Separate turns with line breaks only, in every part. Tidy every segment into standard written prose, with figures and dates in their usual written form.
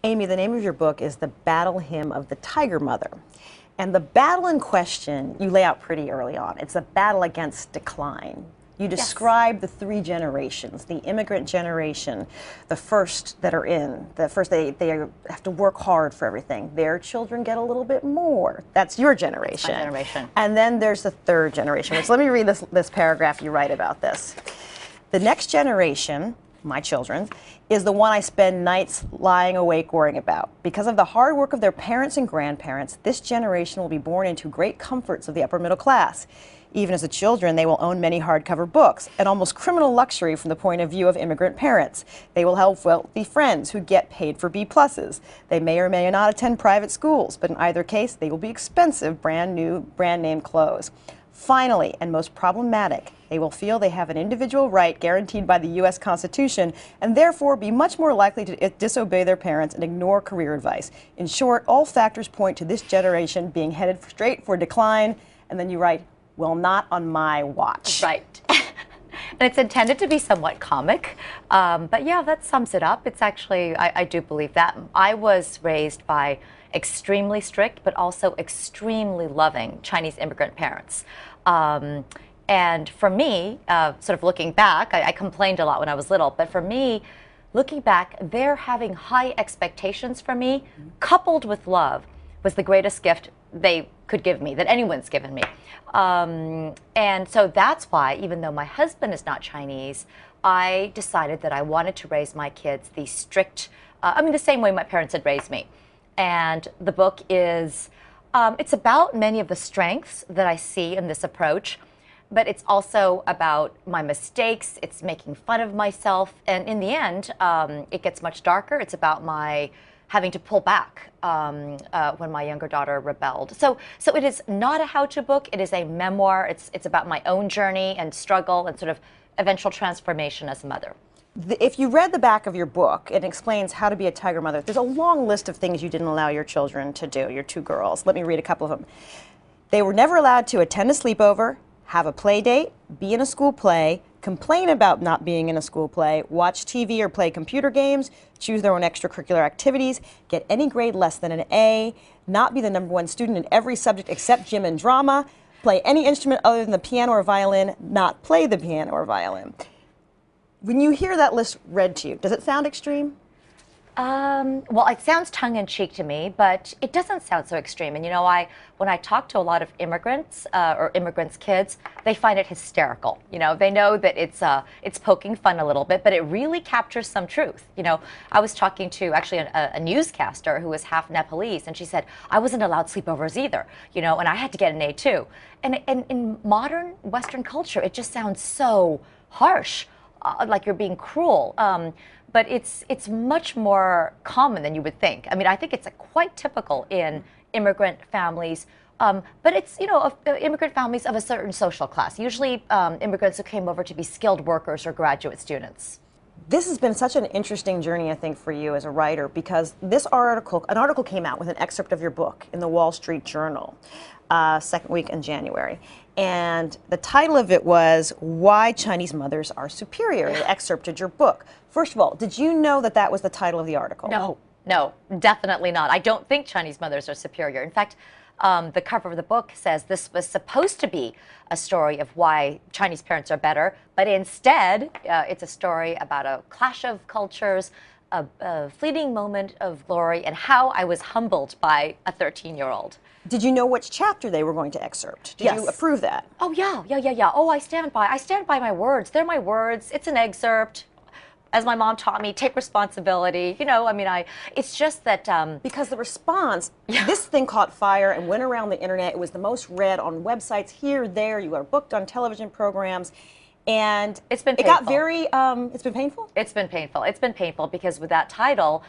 Amy, the name of your book is The Battle Hymn of the Tiger Mother. And the battle in question you lay out pretty early on. It's a battle against decline. You describe the three generations, the immigrant generation, the first that are in, the first they have to work hard for everything. Their children get a little bit more. That's your generation.
That's my generation.
And then there's the third generation, which let me read this paragraph you write about this. The next generation, my children, is the one I spend nights lying awake worrying about. Because of the hard work of their parents and grandparents, this generation will be born into great comforts of the upper middle class. Even as the children, they will own many hardcover books, an almost criminal luxury from the point of view of immigrant parents. They will have wealthy friends who get paid for B+s. They may or may not attend private schools, but in either case, they will be expensive, brand new, brand name clothes. Finally, and most problematic, they will feel they have an individual right guaranteed by the U.S. Constitution and therefore be much more likely to disobey their parents and ignore career advice. In short, all factors point to this generation being headed straight for decline. And then you write, well, not on my watch.
Right. And it's intended to be somewhat comic, but yeah, that sums it up. It's actually, I do believe that. I was raised by extremely strict, but also extremely loving Chinese immigrant parents. And for me, sort of looking back, I complained a lot when I was little, but for me, looking back, their having high expectations for me, coupled with love, was the greatest gift they could give me, that anyone's given me. And so that's why, even though my husband is not Chinese, I decided that I wanted to raise my kids the strict, the same way my parents had raised me. And the book is, it's about many of the strengths that I see in this approach, but it's also about my mistakes. It's making fun of myself. And in the end, it gets much darker. It's about my having to pull back when my younger daughter rebelled. So it is not a how-to book. It is a memoir. It's about my own journey and struggle and sort of eventual transformation as a mother.
If you read the back of your book, it explains how to be a tiger mother. There's a long list of things you didn't allow your children to do, your two girls. Let me read a couple of them. They were never allowed to attend a sleepover, have a play date, be in a school play, complain about not being in a school play, watch TV or play computer games, choose their own extracurricular activities, get any grade less than an A, not be the #1 student in every subject except gym and drama, play any instrument other than the piano or violin, not play the piano or violin. When you hear that list read to you, does it sound extreme?
Well, it sounds tongue-in-cheek to me, but it doesn't sound so extreme. And you know, when I talk to a lot of immigrants or immigrants' kids, they find it hysterical. You know, they know that it's poking fun a little bit, but it really captures some truth. You know, I was talking to actually a newscaster who was half Nepalese, and she said I wasn't allowed sleepovers either. You know, and I had to get an A too. And in modern Western culture, it just sounds so harsh, like you're being cruel. But it's much more common than you would think. I mean, I think it's quite typical in immigrant families, but it's, you know, of immigrant families of a certain social class, usually immigrants who came over to be skilled workers or graduate students.
This has been such an interesting journey, I think, for you as a writer, because an article came out with an excerpt of your book in the Wall Street Journal, second week in January. And the title of it was Why Chinese Mothers Are Superior. It excerpted your book. First of all, did you know that that was the title of the article?
No, definitely not. I don't think Chinese mothers are superior. In fact, the cover of the book says this was supposed to be a story of why Chinese parents are better, but instead it's a story about a clash of cultures, a fleeting moment of glory, and how I was humbled by a 13-year-old.
Did you know which chapter they were going to excerpt? Did you approve that?
Oh, yeah. Oh, I stand by my words. They're my words. It's an excerpt. As my mom taught me, take responsibility. You know, I mean, it's just that...
because the response, this thing caught fire and went around the internet. It was the most read on websites here, there. You are booked on television programs. And
it's been painful.
It got very, it's been painful?
It's been painful. It's been painful because with that title,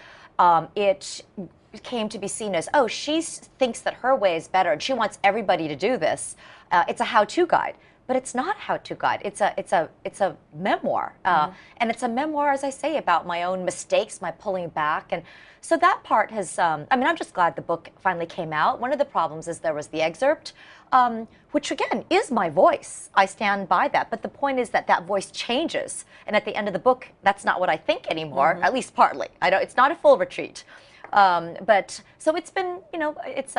it came to be seen as, oh, she thinks that her way is better and she wants everybody to do this. It's a how-to guide. But it's not a how-to guide. It's a memoir, and it's a memoir, as I say, about my own mistakes, my pulling back, and so that part has. I mean, I'm just glad the book finally came out. One of the problems is there was the excerpt, which again is my voice. I stand by that. But the point is that that voice changes, and at the end of the book, that's not what I think anymore. At least partly. It's not a full retreat. But so it's been, you know, it's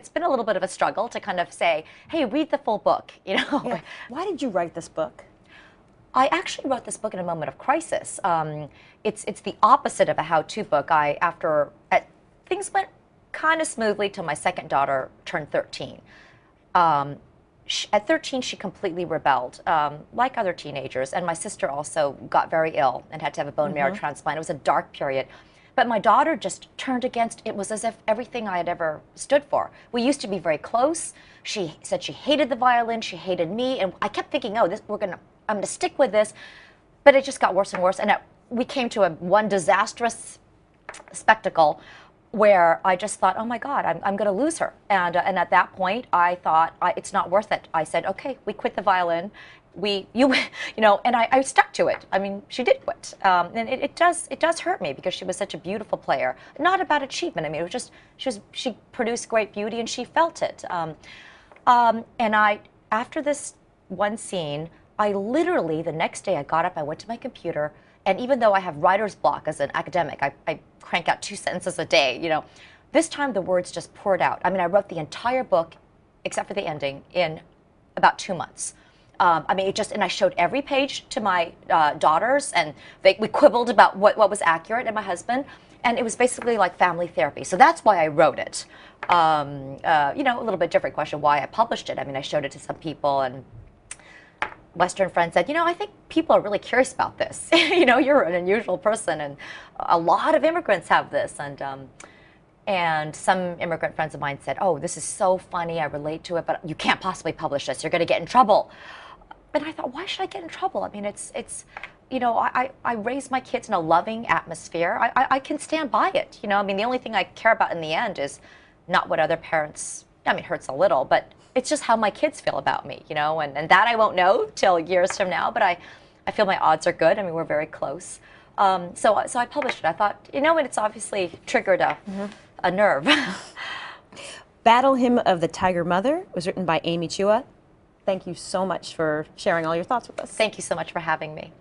been a little bit of a struggle to kind of say, hey, read the full book, you know.
Yeah. Why did you write this book?
I actually wrote this book in a moment of crisis. It's the opposite of a how-to book. Things went kind of smoothly till my second daughter turned 13. At 13, she completely rebelled, like other teenagers. And my sister also got very ill and had to have a bone marrow transplant. It was a dark period. But my daughter just turned against, it was as if everything I had ever stood for. We used to be very close. She said she hated the violin, she hated me, and I kept thinking, oh, I'm gonna stick with this. But it just got worse and worse. And we came to one disastrous spectacle where I just thought, oh my God, I'm going to lose her. And at that point, I thought, it's not worth it. I said, okay, we quit the violin. You know, and I stuck to it. I mean, she did quit. And it does hurt me because she was such a beautiful player. Not about achievement. I mean, it was just, she produced great beauty and she felt it. And after this one scene, I literally, the next day I got up, I went to my computer, and even though I have writer's block as an academic, I crank out 2 sentences a day, you know, this time the words just poured out. I mean, I wrote the entire book, except for the ending, in about 2 months. I mean, and I showed every page to my daughters, and we quibbled about what was accurate, and my husband, and it was basically like family therapy. So that's why I wrote it. You know, a little bit different question why I published it. I mean, I showed it to some people, and Western friends said, you know, I think people are really curious about this. You know, you're an unusual person, and a lot of immigrants have this. And some immigrant friends of mine said, oh, this is so funny, I relate to it, but you can't possibly publish this, you're going to get in trouble. And I thought, why should I get in trouble? I mean, it's you know, I raised my kids in a loving atmosphere. I can stand by it. You know, I mean, the only thing I care about in the end is not what other parents, I mean, it hurts a little, but it's just how my kids feel about me, you know, and that I won't know till years from now, but I feel my odds are good. I mean, we're very close. So I published it. I thought, you know, and it's obviously triggered a nerve.
Battle Hymn of the Tiger Mother was written by Amy Chua. Thank you so much for sharing all your thoughts with us.
Thank you so much for having me.